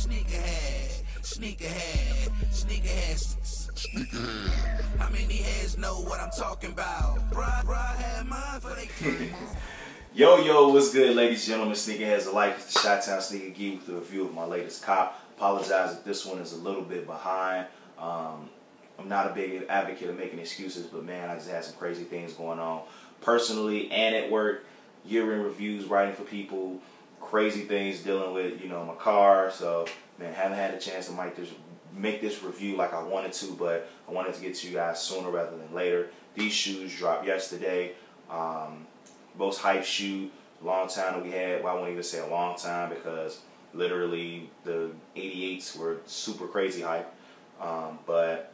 Sneakerhead, sneakerhead, sneakerhead. How many heads know what I'm talking about? Bruh had mine for they Yo, what's good, ladies and gentlemen? Sneakerheads alike. It's the Chi-Town Sneaker Geek with a review of my latest cop. Apologize if this one is a little bit behind. I'm not a big advocate of making excuses, but man, I just had some crazy things going on personally and at work. Year-end reviews, writing for people, crazy things dealing with, my car. So, man, haven't had a chance to make this review like I wanted to, but I wanted to get to you guys sooner rather than later. These shoes dropped yesterday. Most hype shoe, long time that we had. Well, I won't even say a long time because literally the 88s were super crazy hype. But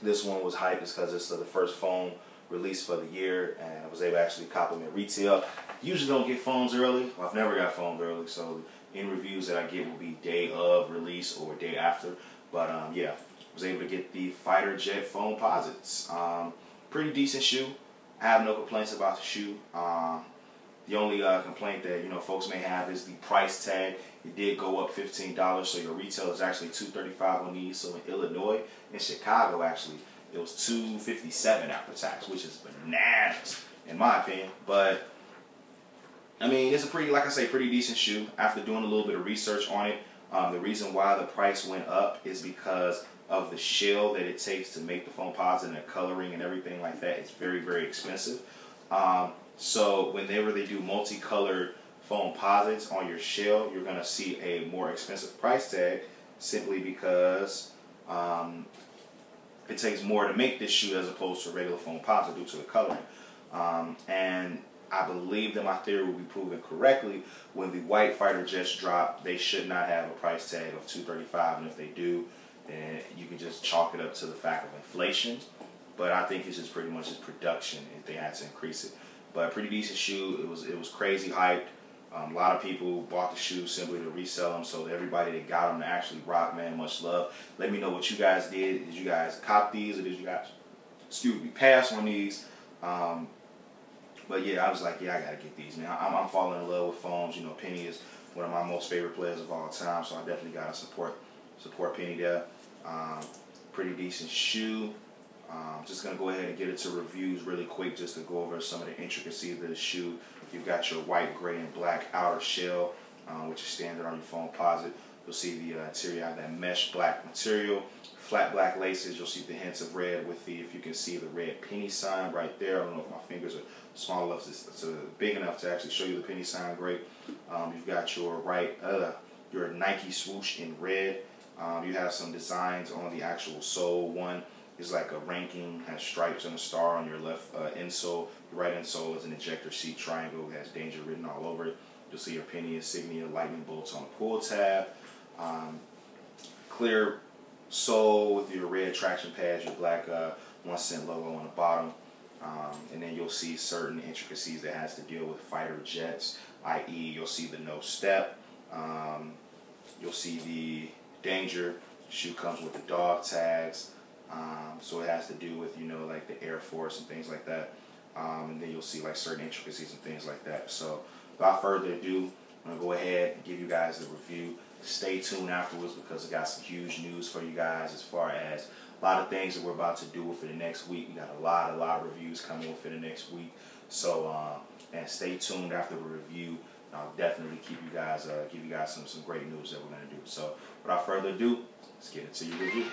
this one was hype because it's the first phone release for the year, and I was able to actually cop them at retail. Usually don't get phones early. Well, I've never got phones early, so any reviews that I get will be day of release or day after. But yeah, I was able to get the Fighter Jet Foamposites. Pretty decent shoe. I have no complaints about the shoe. The only complaint that folks may have is the price tag. It did go up $15, so your retail is actually $235 on these. So in Illinois, in Chicago, actually, it was $257 after tax, which is bananas in my opinion. But I mean, it's a pretty decent shoe. After doing a little bit of research on it, the reason why the price went up is because of the shell that it takes to make the Foamposite and the coloring and everything like that. It's very, very expensive. So whenever they do multicolored Foamposites on your shell, you're going to see a more expensive price tag simply because it takes more to make this shoe as opposed to a regular Foamposite due to the coloring. And I believe that my theory will be proven correctly. When the white Fighter Jets drop, they should not have a price tag of $235, and if they do, then you can just chalk it up to the fact of inflation. But I think it's just pretty much just production if they had to increase it. But pretty decent shoe. It was crazy hyped. A lot of people bought the shoe simply to resell them. So everybody that got them to actually rock, man, much love. Let me know what you guys did. Did you guys cop these, or did you guys, pass on these? But yeah, I was like, yeah, I gotta get these, man. I'm falling in love with foams. Penny is one of my most favorite players of all time, so I definitely gotta support Penny there. Pretty decent shoe. Just gonna go ahead and get into reviews really quick, just to go over some of the intricacies of the shoe. You've got your white, gray, and black outer shell, which is standard on your Foamposite. You'll see the interior have that mesh black material, flat black laces. You'll see the hints of red with if you can see the red Penny sign right there. I don't know if my fingers are small enough, to big enough to actually show you the Penny sign. Great. You've got your your Nike swoosh in red. You have some designs on the actual sole. One is like a ranking, has stripes and a star on your left insole. Your right insole is an ejector seat triangle, has danger written all over it. You'll see your Penny insignia, lightning bolts on the pull tab. Clear sole with your red traction pads, your black 1 cent logo on the bottom. And then you'll see certain intricacies that has to deal with fighter jets, i.e. you'll see the no step. You'll see the danger. Shoe comes with the dog tags. So it has to do with, like the Air Force and things like that. And then you'll see like certain intricacies and things like that. So without further ado, I'm going to go ahead and give you guys the review. Stay tuned afterwards because I got some huge news for you guys as far as a lot of things that we're about to do within the next week. We got a lot of reviews coming within the next week. So, and stay tuned after the review. I'll definitely give you guys some great news that we're going to do. So without further ado, let's get into your review.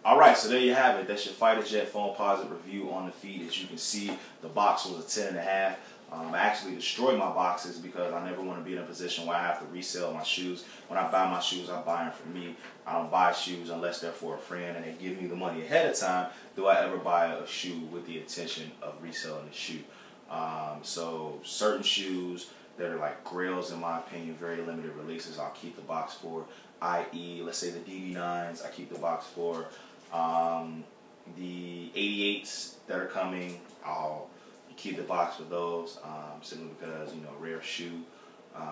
Alright, so there you have it. That's your Fighter Jet Foamposite review on the feed. As you can see, the box was a 10.5. I actually destroyed my boxes because I never want to be in a position where I have to resell my shoes. When I buy my shoes, I buy them for me. I don't buy shoes unless they're for a friend and they give me the money ahead of time. Do I ever buy a shoe with the intention of reselling the shoe? So certain shoes that are like grails, in my opinion, very limited releases, I'll keep the box for. I.e., let's say the DB9s, I keep the box for. The 88s that are coming, I'll keep the box for those, simply because, you know, rare shoe.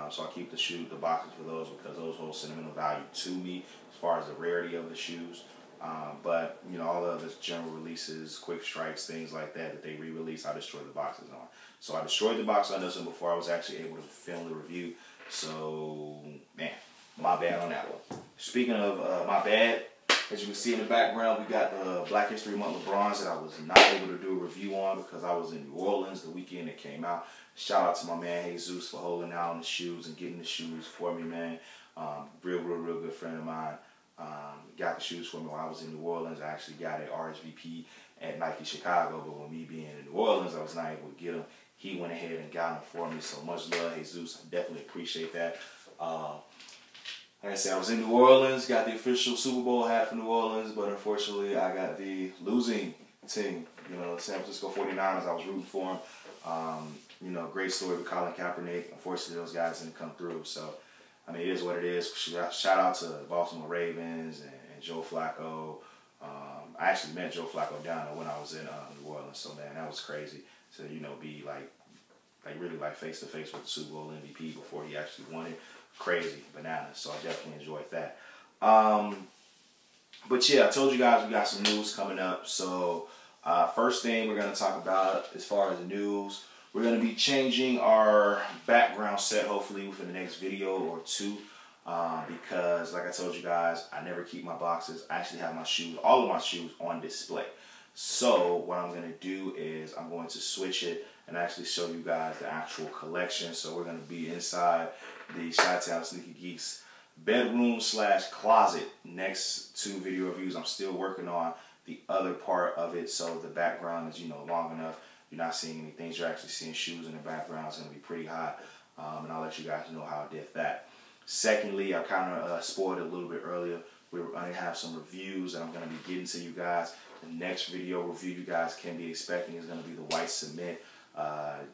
So I keep the boxes for those because those hold sentimental value to me as far as the rarity of the shoes. But, you know, all the other general releases, quick strikes, things like that they re-release, I destroy the boxes on. So I destroyed the box on this one before I was actually able to film the review. So, man, my bad on that one. Speaking of my bad, as you can see in the background, we got the Black History Month LeBrons that I was not able to do a review on because I was in New Orleans the weekend it came out. Shout out to my man Jesus for holding out on the shoes and getting the shoes for me, man. Real good friend of mine. Got the shoes for me while I was in New Orleans. I actually got an RSVP at Nike Chicago, but with me being in New Orleans, I was not able to get them. He went ahead and got them for me, so much love, Jesus. I definitely appreciate that. Like I said, I was in New Orleans, got the official Super Bowl hat for New Orleans, but unfortunately I got the losing team, you know, San Francisco 49ers. I was rooting for them. You know, great story with Colin Kaepernick. Unfortunately, those guys didn't come through. So, I mean, it is what it is. Shout out to the Baltimore Ravens and Joe Flacco. I actually met Joe Flacco down there when I was in New Orleans. So, man, that was crazy to, you know, be like really face to face with the Super Bowl MVP before he actually won it. Crazy, bananas. So I definitely enjoyed that. But yeah, I told you guys we got some news coming up. So first thing we're going to talk about as far as the news, we're going to be changing our background set hopefully within the next video or two. Because like I told you guys, I never keep my boxes. I actually have my shoes, all of my shoes on display. So what I'm going to do is I'm going to switch it and actually show you guys the actual collection. So we're going to be inside the Chi-Town Sneaker Geeks bedroom / closet. Next two video reviews, I'm still working on the other part of it. So the background is, you know, long enough. You're not seeing any things. You're actually seeing shoes in the background. It's going to be pretty hot. And I'll let you guys know how I did that. Secondly, I kind of spoiled it a little bit earlier. We're going to have some reviews that I'm going to be getting to you guys. The next video review you guys can be expecting is going to be the white cement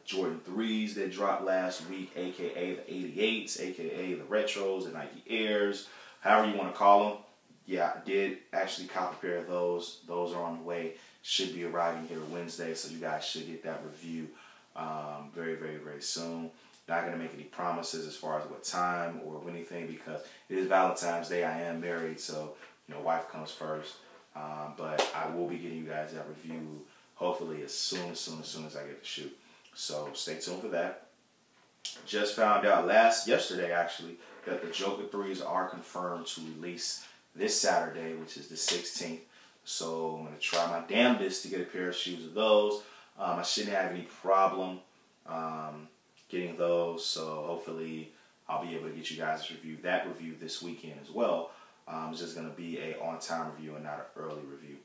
Jordan 3s that dropped last week, aka the 88s, aka the retros, the Nike Airs, however you want to call them. Yeah, I did actually cop a pair of those. Those are on the way. Should be arriving here Wednesday, so you guys should get that review very soon. Not going to make any promises as far as what time or anything because it is Valentine's Day. I am married, so, you know, wife comes first. But I will be getting you guys that review hopefully as soon as I get the shoe. So stay tuned for that. Just found out yesterday actually that the Joker 3s are confirmed to release this Saturday, which is the 16th. So I'm going to try my damnedest to get a pair of shoes of those. I shouldn't have any problem getting those. So hopefully I'll be able to get you guys that review this weekend as well. It's just going to be a on-time review and not an early review.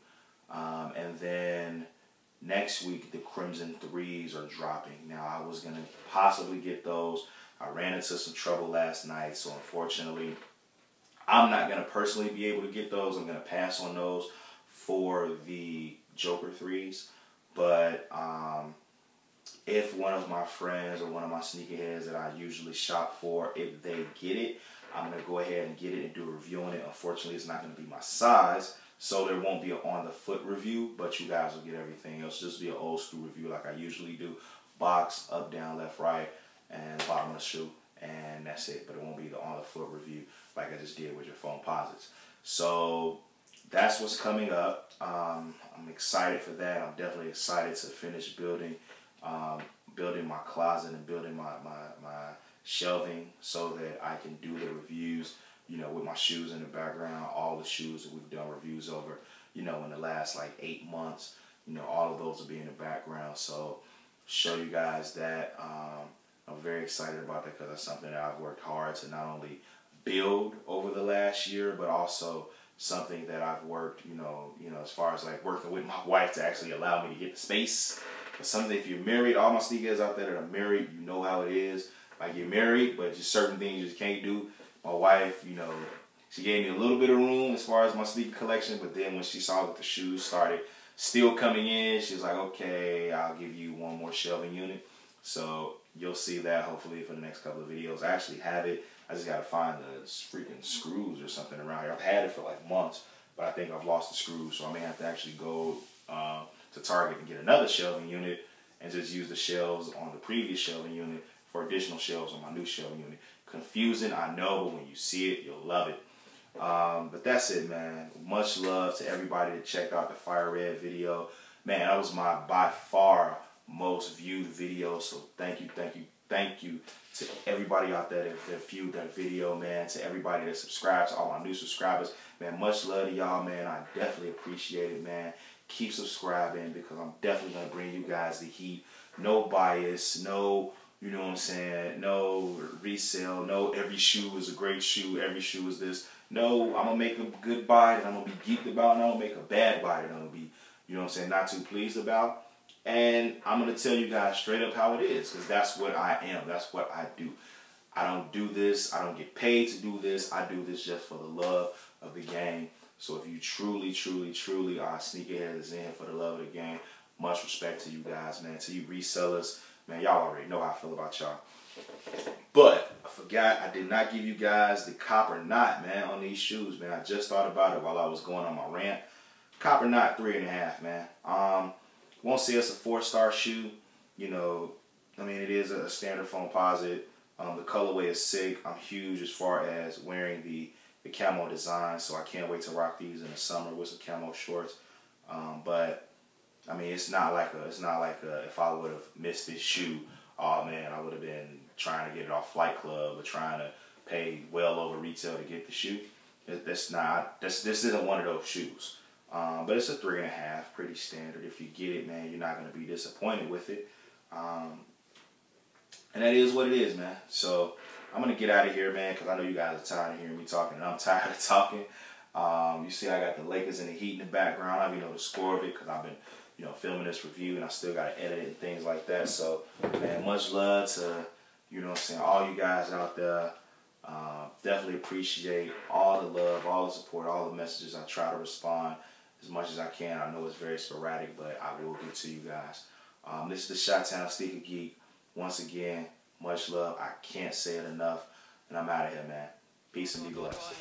And then next week, the Crimson 3s are dropping. Now, I was going to possibly get those. I ran into some trouble last night, so unfortunately, I'm not going to personally be able to get those. I'm going to pass on those for the Joker 3s. But if one of my friends or one of my sneakerheads that I usually shop for, if they get it, I'm going to go ahead and get it and do a review on it. Unfortunately, it's not going to be my size, so there won't be an on-the-foot review, but you guys will get everything else. Just be an old-school review like I usually do. Box, up, down, left, right, and bottom of the shoe, and that's it. But it won't be the on-the-foot review like I just did with your Foamposites. So that's what's coming up. I'm excited for that. I'm definitely excited to finish building my closet and building my shelving so that I can do the reviews, you know, with my shoes in the background, all the shoes that we've done reviews over, you know, in the last like 8 months, you know, all of those will be in the background. So show you guys that. I'm very excited about that because that's something that I've worked hard to not only build over the last year, but also something that I've worked, as far as like working with my wife to actually allow me to get the space. But something, if you're married, all my sneakerheads out there that are married, you know how it is. Like, you're married, but just certain things you just can't do. My wife, she gave me a little bit of room as far as my sneaker collection, but then when she saw that the shoes started still coming in, she was like, okay, I'll give you one more shelving unit. So you'll see that hopefully for the next couple of videos. I actually have it. I just gotta find the freaking screws or something around here. I've had it for like months, but I think I've lost the screws, so I may have to actually go to Target and get another shelving unit and just use the shelves on the previous shelving unit for additional shelves on my new shelving unit. Confusing, I know, but when you see it, you'll love it. But that's it, man. Much love to everybody that checked out the Fire Red video. Man, that was my by far most viewed video, so thank you to everybody out there that viewed that video, man. To everybody that subscribes, to all my new subscribers, man, much love to y'all, man. I definitely appreciate it, man. Keep subscribing, because I'm definitely going to bring you guys the heat. No bias, no, you know what I'm saying, no resale, no every shoe is a great shoe, every shoe is this. No, I'm going to make a good buy that I'm going to be geeked about, and I'm going to make a bad buy that I'm going to be, you know what I'm saying, not too pleased about. And I'm going to tell you guys straight up how it is, because that's what I am. That's what I do. I don't do this. I don't get paid to do this. I do this just for the love of the game. So if you truly, truly, truly are a sneakerhead that's in here for the love of the game, much respect to you guys, man. To you resellers, man, y'all already know how I feel about y'all. But I forgot, I did not give you guys the copper knot, man, on these shoes, man. I just thought about it while I was going on my rant. Copper knot 3.5, man. Won't say it's a 4-star shoe, I mean, it is a standard Foamposite. The colorway is sick. I'm huge as far as wearing the camo design, so I can't wait to rock these in the summer with some camo shorts. But I mean, it's not like if I would have missed this shoe, oh man, I would have been trying to get it off Flight Club or trying to pay well over retail to get the shoe. This isn't one of those shoes. But it's a 3.5, pretty standard. If you get it, man, you're not going to be disappointed with it. And that is what it is, man. So I'm going to get out of here, man, because I know you guys are tired of hearing me talking, and I'm tired of talking. You see I got the Lakers and the Heat in the background. I don't even know the score of it because I've been, filming this review, and I still got to edit it and things like that. So, man, much love to, all you guys out there. Definitely appreciate all the love, all the support, all the messages. I try to respond as much as I can. I know it's very sporadic, but I will get to you guys. This is the Chi-Town Sneaker Geek. Once again, much love. I can't say it enough. And I'm out of here, man. Peace and be blessed.